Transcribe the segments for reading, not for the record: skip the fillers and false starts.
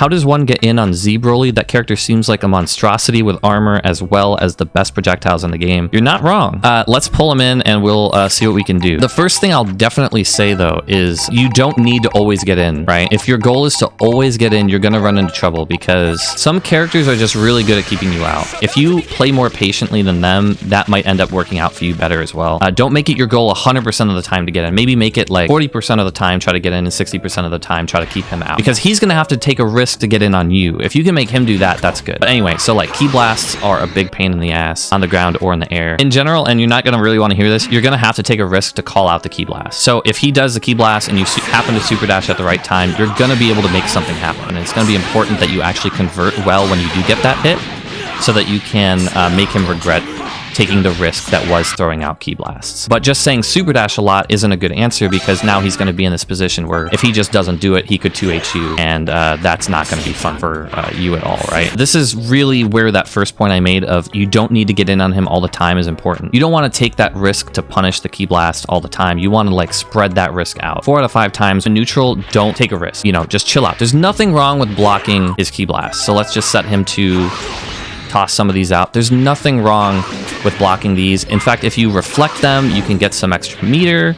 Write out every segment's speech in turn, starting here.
how does one get in on Z Broly? That character seems like a monstrosity with armor as well as the best projectiles in the game. You're not wrong. Let's pull him in and we'll see what we can do. The first thing I'll definitely say though is you don't need to always get in, right? If your goal is to always get in, you're gonna run into trouble because some characters are just really good at keeping you out. If you play more patiently than them, that might end up working out for you better as well. Don't make it your goal 100% of the time to get in. Maybe make it like 40% of the time try to get in and 60% of the time try to keep him out, because he's gonna have to take a risk to get in on you. If you can make him do that, that's good. But anyway, so like key blasts are a big pain in the ass on the ground or in the air in general, and you're not gonna really want to hear this. You're gonna have to take a risk to call out the key blast. So if he does the key blast and you happen to super dash at the right time, you're gonna be able to make something happen. And it's gonna be important that you actually convert well when you do get that hit, so that you can make him regret taking the risk that was throwing out key blasts. But just saying super dash a lot isn't a good answer, because now he's going to be in this position where if he just doesn't do it, he could 2H you, and that's not going to be fun for you at all, right? This is really where that first point I made of you don't need to get in on him all the time is important. You don't want to take that risk to punish the key blast all the time. You want to like spread that risk out. 4 out of 5 times in neutral, don't take a risk. You know, just chill out. There's nothing wrong with blocking his key blast. So let's just set him to toss some of these out. There's nothing wrong with blocking these. In fact, if you reflect them, you can get some extra meter.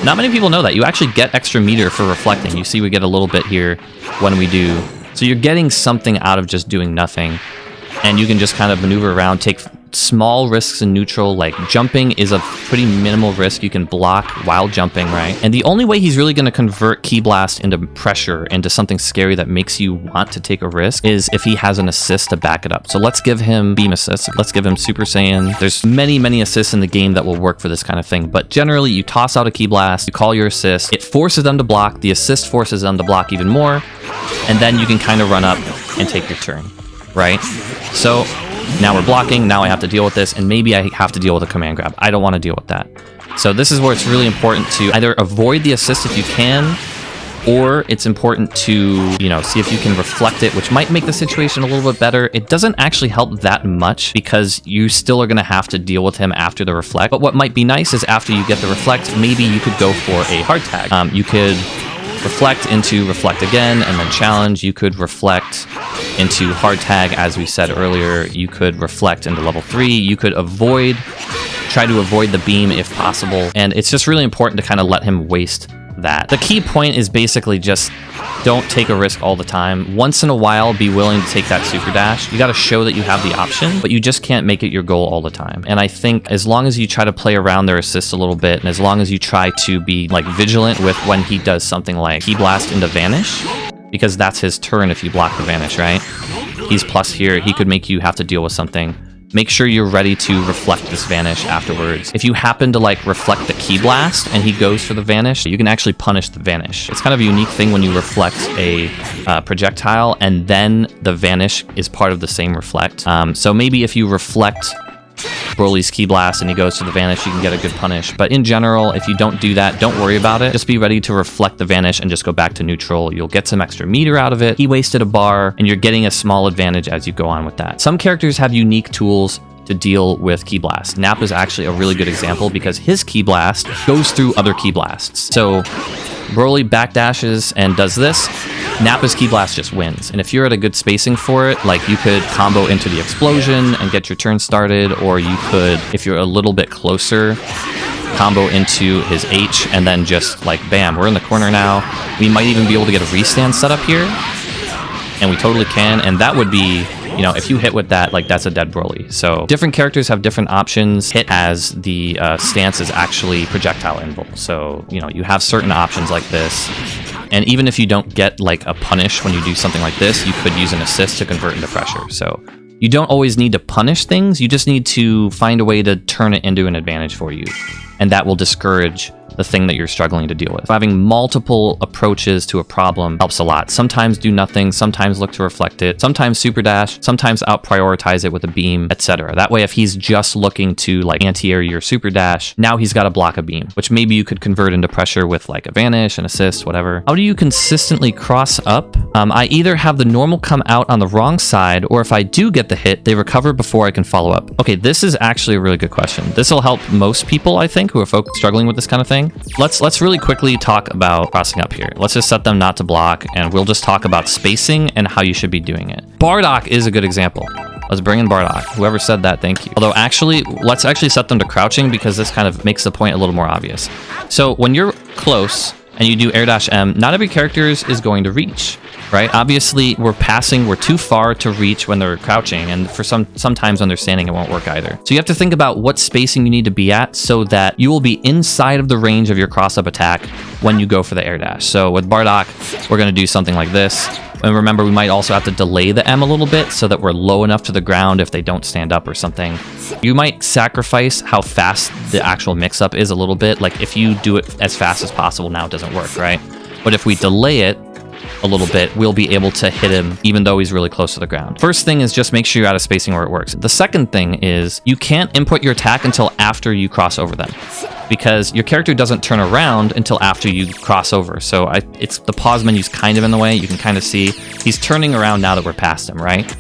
Not many people know that. You actually get extra meter for reflecting. You see we get a little bit here when we do. So you're getting something out of just doing nothing. And you can just kind of maneuver around, take small risks in neutral. Like jumping is a pretty minimal risk. You can block while jumping, right? And the only way he's really going to convert Key Blast into pressure, into something scary that makes you want to take a risk, is if he has an assist to back it up. So let's give him Beam Assist. Let's give him Super Saiyan. There's many assists in the game that will work for this kind of thing. But generally, you toss out a Key Blast, you call your assist, it forces them to block, the assist forces them to block even more, and then you can kind of run up and take your turn, right? So now we're blocking, now I have to deal with this, and maybe I have to deal with a command grab. I don't want to deal with that. So this is where it's really important to either avoid the assist if you can, or it's important to, you know, see if you can reflect it, which might make the situation a little bit better. It doesn't actually help that much because you still are going to have to deal with him after the reflect. But what might be nice is after you get the reflect, maybe you could go for a hard tag. You could reflect into reflect again and then challenge. You could reflect into hard tag, as we said earlier. You could reflect into level 3. You could try to avoid the beam if possible. And it's just really important to kind of let him waste that. The key point is basically just don't take a risk all the time. Once in a while, be willing to take that super dash. You got to show that you have the option, but you just can't make it your goal all the time. And I think as long as you try to play around their assists a little bit, and as long as you try to be like vigilant with when he does something like Key Blast into Vanish, because that's his turn if you block the Vanish, right? He's plus here. He could make you have to deal with something. Make sure you're ready to reflect this Vanish afterwards. If you happen to like reflect the Key Blast and he goes for the Vanish, you can actually punish the Vanish. It's kind of a unique thing when you reflect a projectile and then the Vanish is part of the same reflect. So maybe if you reflect Broly's Key Blast and he goes to the Vanish, you can get a good punish. But in general, if you don't do that, don't worry about it. Just be ready to reflect the Vanish and just go back to neutral. You'll get some extra meter out of it. He wasted a bar, and you're getting a small advantage as you go on with that. Some characters have unique tools to deal with Key Blast. Nap is actually a really good example because his Key Blast goes through other Key Blasts. So Broly backdashes and does this. Nappa's Key Blast just wins. And if you're at a good spacing for it, like you could combo into the explosion and get your turn started, or you could, if you're a little bit closer, combo into his H and then just like, bam, we're in the corner now. We might even be able to get a restand set up here. And we totally can. And that would be, you know, if you hit with that, like that's a dead Broly. So different characters have different options. Hit as the stance is actually projectile invul. So, you know, you have certain options like this. And even if you don't get like a punish when you do something like this, you could use an assist to convert into pressure. So you don't always need to punish things. You just need to find a way to turn it into an advantage for you. And that will discourage the thing that you're struggling to deal with. Having multiple approaches to a problem helps a lot. Sometimes do nothing, sometimes look to reflect it, sometimes super dash, sometimes out prioritize it with a beam, etc. That way, if he's just looking to like anti-air your super dash, now he's got to block a beam, which maybe you could convert into pressure with like a Vanish, an assist, whatever. How do you consistently cross up? I either have the normal come out on the wrong side, or if I do get the hit, they recover before I can follow up. Okay, this is actually a really good question. This will help most people, I think, who are struggling with this kind of thing. everything. Let's really quickly talk about crossing up here. Let's just set them not to block, and we'll just talk about spacing and how you should be doing it. Bardock is a good example. Let's bring in Bardock. Whoever said that, thank you. Although actually, let's actually set them to crouching because this kind of makes the point a little more obvious. So when you're close and you do air dash M, not every character is going to reach, right? Obviously, we're too far to reach when they're crouching, and for sometimes when they're standing, it won't work either. So you have to think about what spacing you need to be at so that you will be inside of the range of your cross-up attack when you go for the air dash. So with Bardock, we're going to do something like this. And remember, we might also have to delay the M a little bit so that we're low enough to the ground if they don't stand up or something. You might sacrifice how fast the actual mix-up is a little bit. Like if you do it as fast as possible now, it doesn't work, right? But if we delay it a little bit, we'll be able to hit him even though he's really close to the ground. First thing is just make sure you're out of spacing where it works. The second thing is you can't input your attack until after you cross over them, because your character doesn't turn around until after you cross over. So it's the pause menu's kind of in the way. You can kind of see he's turning around now that we're past him, right?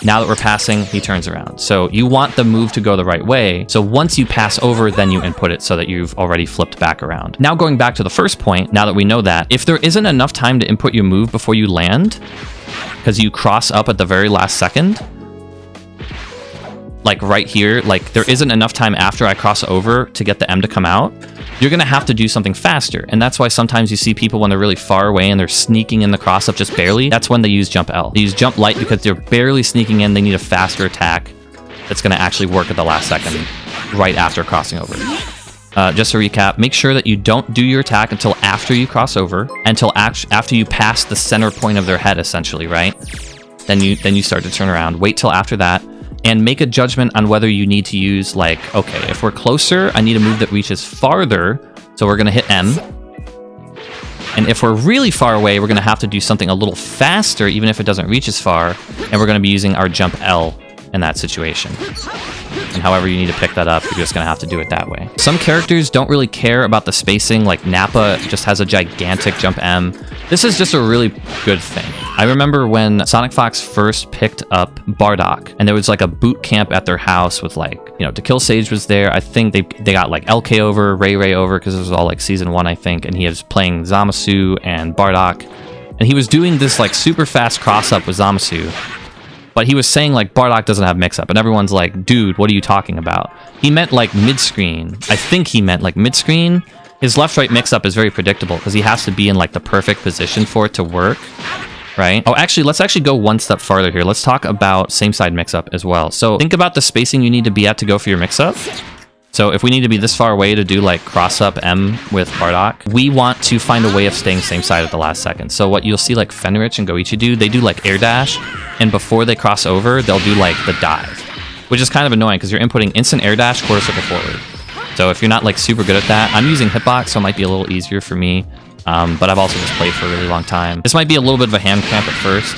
Now that we're passing, he turns around. So you want the move to go the right way. So once you pass over, then you input it so that you've already flipped back around. Now going back to the first point, now that we know that, if there isn't enough time to input your move before you land, because you cross up at the very last second, like right here, like there isn't enough time after I cross over to get the M to come out, you're gonna have to do something faster. And that's why sometimes you see people when they're really far away and they're sneaking in the cross up just barely, that's when they use jump L. They use jump light because they're barely sneaking in, they need a faster attack that's gonna actually work at the last second right after crossing over. Just to recap, make sure that you don't do your attack until after you cross over, until after you pass the center point of their head, essentially, right? Then you start to turn around. Wait till after that, and make a judgment on whether you need to use, like, okay, if we're closer, I need a move that reaches farther, so we're gonna hit M. And if we're really far away, we're gonna have to do something a little faster, even if it doesn't reach as far, and we're gonna be using our jump L in that situation. And however you need to pick that up, you're just gonna have to do it that way. Some characters don't really care about the spacing, like Nappa just has a gigantic jump M. This is just a really good thing. I remember when Sonic Fox first picked up Bardock, and there was like a boot camp at their house with, like, you know, To Kill Sage was there. I think they got like LK over, Ray over, because this was all like season 1, I think, and he was playing Zamasu and Bardock, and he was doing this like super fast cross up with Zamasu. But he was saying, like, Bardock doesn't have mix-up, and everyone's like, dude, what are you talking about? He meant, like, mid-screen. I think he meant, like, mid-screen. His left-right mix-up is very predictable, because he has to be in, like, the perfect position for it to work, right? Oh, actually, let's actually go one step farther here. Let's talk about same-side mix-up as well. So think about the spacing you need to be at to go for your mix-up. So if we need to be this far away to do, like, cross-up M with Bardock, we want to find a way of staying same side at the last second. So what you'll see, like, Fenrich and Goichi do, they do, like, air dash, and before they cross over, they'll do, like, the dive, which is kind of annoying because you're inputting instant air dash, quarter circle forward. So if you're not, like, super good at that, I'm using hitbox, so it might be a little easier for me, but I've also just played for a really long time. This might be a little bit of a hand cramp at first,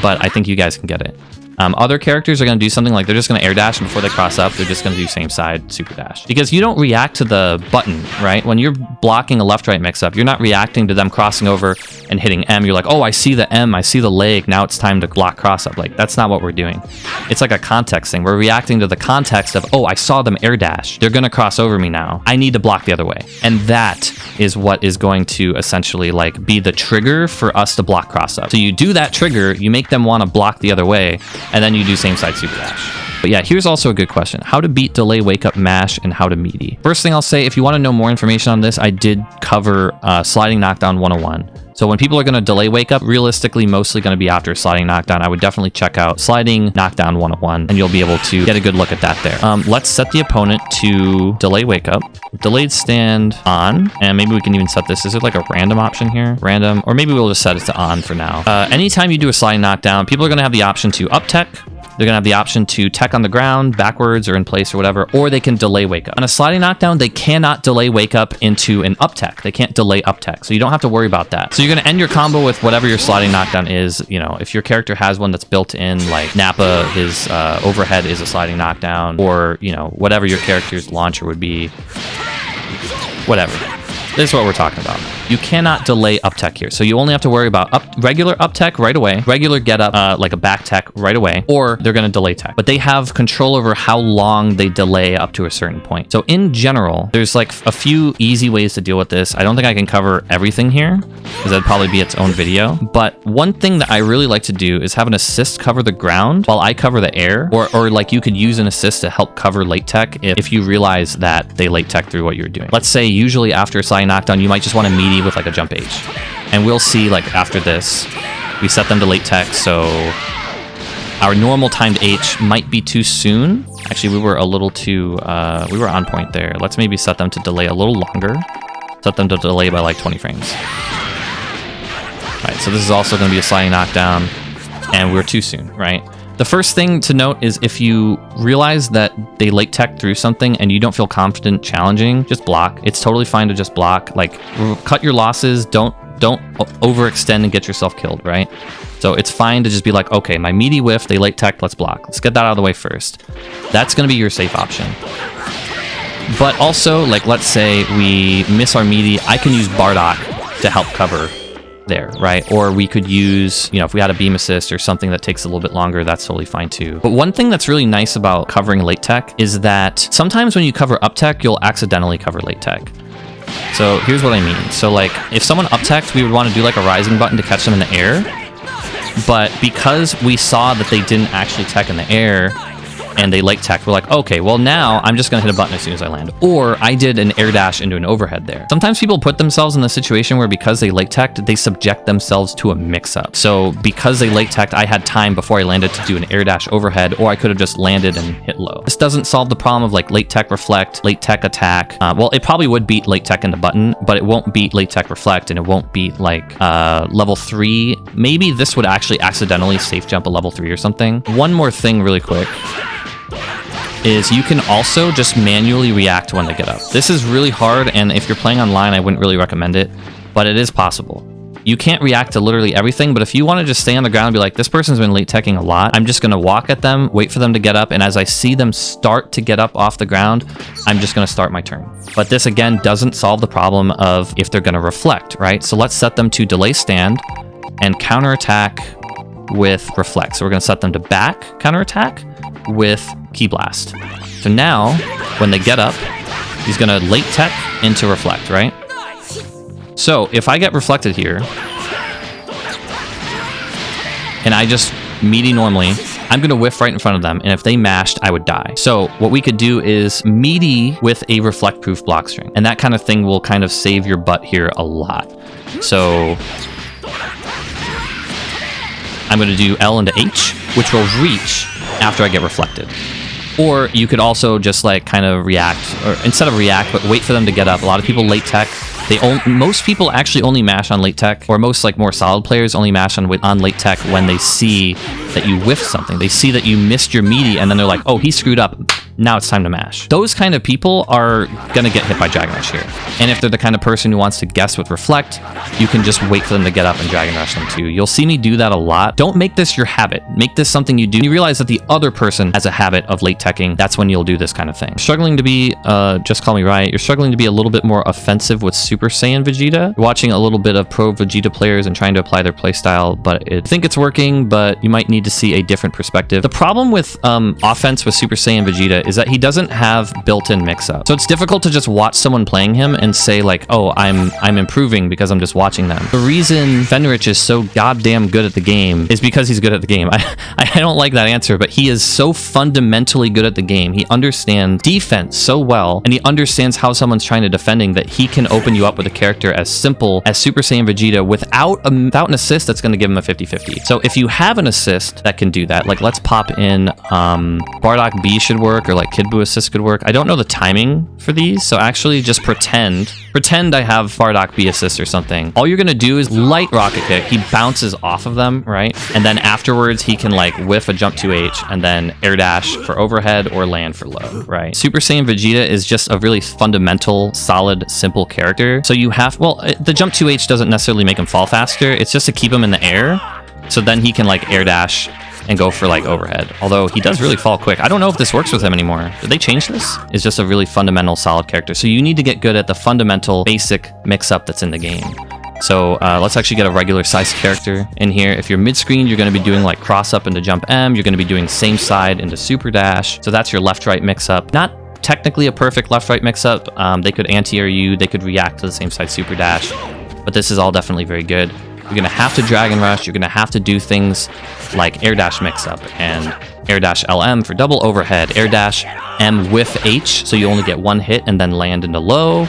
but I think you guys can get it. Other characters are going to do something like they're just going to air dash, and before they cross up, they're just going to do same side super dash. Because you don't react to the button, right? When you're blocking a left-right mix-up, you're not reacting to them crossing over and hitting M. You're like, oh, I see the M, I see the leg, now it's time to block cross-up. Like, that's not what we're doing. It's like a context thing. We're reacting to the context of, oh, I saw them air dash. They're going to cross over me now. I need to block the other way. And that is what is going to essentially, like, be the trigger for us to block cross-up. So you do that trigger, you make them want to block the other way, and then you do same side super dash. But yeah, here's also a good question. How to beat delay wake up mash and how to meaty. First thing I'll say, if you want to know more information on this, I did cover sliding knockdown 101. So when people are going to delay wake up, realistically mostly going to be after sliding knockdown, I would definitely check out sliding knockdown 101 and you'll be able to get a good look at that there. Let's set the opponent to delay wake up. Delayed stand on, and maybe we can even set this. Is it like a random option here? Random, or maybe we'll just set it to on for now. Anytime you do a sliding knockdown, people are going to have the option to up tech. They're going to have the option to tech on the ground, backwards, or in place, or whatever, or they can delay wake up. On a sliding knockdown, they cannot delay wake up into an up tech. They can't delay up tech, so you don't have to worry about that. So you're going to end your combo with whatever your sliding knockdown is. You know, if your character has one that's built in, like Nappa, his overhead is a sliding knockdown, or, you know, whatever your character's launcher would be, whatever. This is what we're talking about. You cannot delay up tech here. So you only have to worry about regular up tech right away, regular get up, like a back tech right away, or they're going to delay tech. But they have control over how long they delay up to a certain point. So in general, there's like a few easy ways to deal with this. I don't think I can cover everything here because that'd probably be its own video. But one thing that I really like to do is have an assist cover the ground while I cover the air, or like you could use an assist to help cover late tech if you realize that they late tech through what you're doing. Let's say usually after a sliding knockdown, you might just want to meaty with like a jump H. And we'll see like after this, we set them to late tech. So our normal timed H might be too soon. Actually, we were a little too, we were on point there. Let's maybe set them to delay a little longer. Set them to delay by like 20 frames. All right, so this is also going to be a sliding knockdown, and we're too soon, right? The first thing to note is if you realize that they late tech through something and you don't feel confident challenging, just block. It's totally fine to just block. Like, cut your losses. Don't overextend and get yourself killed, right? So it's fine to just be like, okay, my meaty whiff, they late tech, let's block. Let's get that out of the way first. That's going to be your safe option. But also, like, let's say we miss our meaty, I can use Bardock to help cover there, right? Or we could use, you know, if we had a beam assist or something that takes a little bit longer, that's totally fine too. But one thing that's really nice about covering late tech is that sometimes when you cover up tech, you'll accidentally cover late tech. So here's what I mean. So like if someone up teched, we would want to do like a rising button to catch them in the air. But because we saw that they didn't actually tech in the air and they late tech, we're like, okay, well now I'm just gonna hit a button as soon as I land. Or I did an air dash into an overhead there. Sometimes people put themselves in the situation where because they late teched, they subject themselves to a mix-up. So because they late teched, I had time before I landed to do an air dash overhead, or I could have just landed and hit low. This doesn't solve the problem of like late tech reflect, late tech attack. Well, it probably would beat late tech in the button, but it won't beat late tech reflect, and it won't beat like level 3. Maybe this would actually accidentally safe jump a level 3 or something. One more thing really quick is you can also just manually react when they get up. This is really hard, and if you're playing online, I wouldn't really recommend it, but it is possible. You can't react to literally everything, but if you want to just stay on the ground and be like, this person's been late teching a lot, I'm just going to walk at them, wait for them to get up, and as I see them start to get up off the ground, I'm just going to start my turn. But this, again, doesn't solve the problem of if they're going to reflect, right? So let's set them to delay stand and counterattack with reflect. So we're going to set them to back counterattack with Key Blast. So now, when they get up, he's going to late tech into reflect, right? So if I get reflected here, and I just meaty normally, I'm going to whiff right in front of them, and if they mashed, I would die. So what we could do is meaty with a reflect-proof block string, and that kind of thing will kind of save your butt here a lot. So I'm going to do L into H, which will reach after I get reflected. Or you could also just like kind of react, or instead of react, but wait for them to get up. A lot of people late tech. Most people actually only mash on late tech, or most like more solid players only mash on late tech when they see that you whiffed something. They see that you missed your meaty, and then they're like, oh, he screwed up. Now it's time to mash. Those kind of people are gonna get hit by Dragon Rush here. And if they're the kind of person who wants to guess with reflect, you can just wait for them to get up and Dragon Rush them too. You'll see me do that a lot. Don't make this your habit. Make this something you do. You realize that the other person has a habit of late teching. That's when you'll do this kind of thing. Struggling to be, just call me Riot. You're struggling to be a little bit more offensive with Super Saiyan Vegeta. You're watching a little bit of pro Vegeta players and trying to apply their playstyle, but I think it's working, but you might need to see a different perspective. The problem with offense with Super Saiyan Vegeta is that he doesn't have built-in mix-up. So it's difficult to just watch someone playing him and say like, oh, I'm improving because I'm just watching them. The reason Fenrich is so goddamn good at the game is because he's good at the game. I don't like that answer, but he is so fundamentally good at the game. He understands defense so well, and he understands how someone's trying to defending that he can open you up with a character as simple as Super Saiyan Vegeta without an assist that's going to give him a 50-50. So if you have an assist that can do that, like let's pop in Bardock B should work, or like Kid Buu assist could work. I don't know the timing for these, so actually just pretend I have Bardock B assist or something. All you're gonna do is light rocket kick. He bounces off of them, right? And then afterwards he can like whiff a jump 2H and then air dash for overhead or land for low, right? Super Saiyan Vegeta is just a really fundamental, solid, simple character. So you have, well, the jump 2H doesn't necessarily make him fall faster. It's just to keep him in the air. So then he can like air dash and go for like overhead. Although he does really fall quick. I don't know if this works with him anymore. Did they change this? It's just a really fundamental solid character. So you need to get good at the fundamental basic mix-up that's in the game. So let's actually get a regular sized character in here. If you're mid-screen, you're going to be doing like cross up into jump M. You're going to be doing same side into super dash. So that's your left-right mix-up. Not technically a perfect left-right mix-up. They could anti-air you. They could react to the same side super dash. But this is all definitely very good. You're going to have to drag and rush. You're going to have to do things like air dash mix-up and air dash LM for double overhead. Air dash M with H, so you only get one hit and then land into low.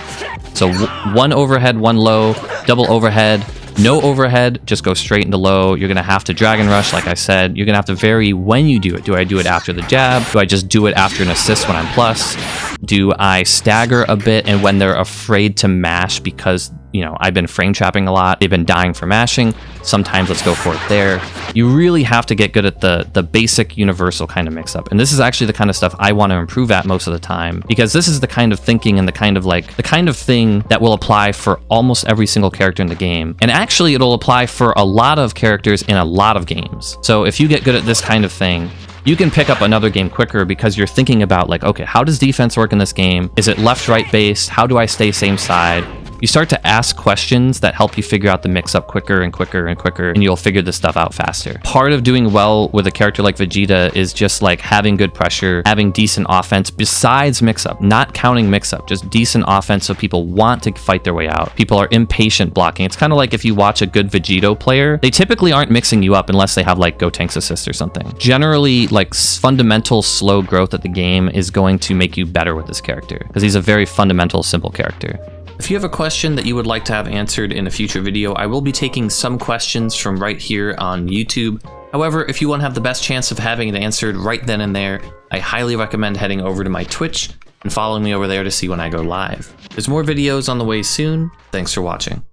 So one overhead, one low, double overhead, no overhead, just go straight into low. You're going to have to drag and rush, like I said. You're going to have to vary when you do it. Do I do it after the jab? Do I just do it after an assist when I'm plus? Do I stagger a bit and when they're afraid to mash because, you know, I've been frame trapping a lot. They've been dying for mashing. Sometimes let's go for it there. You really have to get good at the basic universal kind of mix up. And this is actually the kind of stuff I want to improve at most of the time, because this is the kind of thinking and the kind of thing that will apply for almost every single character in the game. And actually it'll apply for a lot of characters in a lot of games. So if you get good at this kind of thing, you can pick up another game quicker because you're thinking about like, okay, how does defense work in this game? Is it left-right based? How do I stay same side? You start to ask questions that help you figure out the mix-up quicker and quicker and quicker, and you'll figure this stuff out faster. Part of doing well with a character like Vegeta is just like having good pressure, having decent offense besides mix-up, not counting mix-up, just decent offense so people want to fight their way out. People are impatient blocking. It's kind of like if you watch a good Vegito player, they typically aren't mixing you up unless they have like Go Tank's assist or something. Generally, like fundamental slow growth at the game is going to make you better with this character because he's a very fundamental, simple character. If you have a question that you would like to have answered in a future video, I will be taking some questions from right here on YouTube. However, if you want to have the best chance of having it answered right then and there, I highly recommend heading over to my Twitch and following me over there to see when I go live. There's more videos on the way soon. Thanks for watching.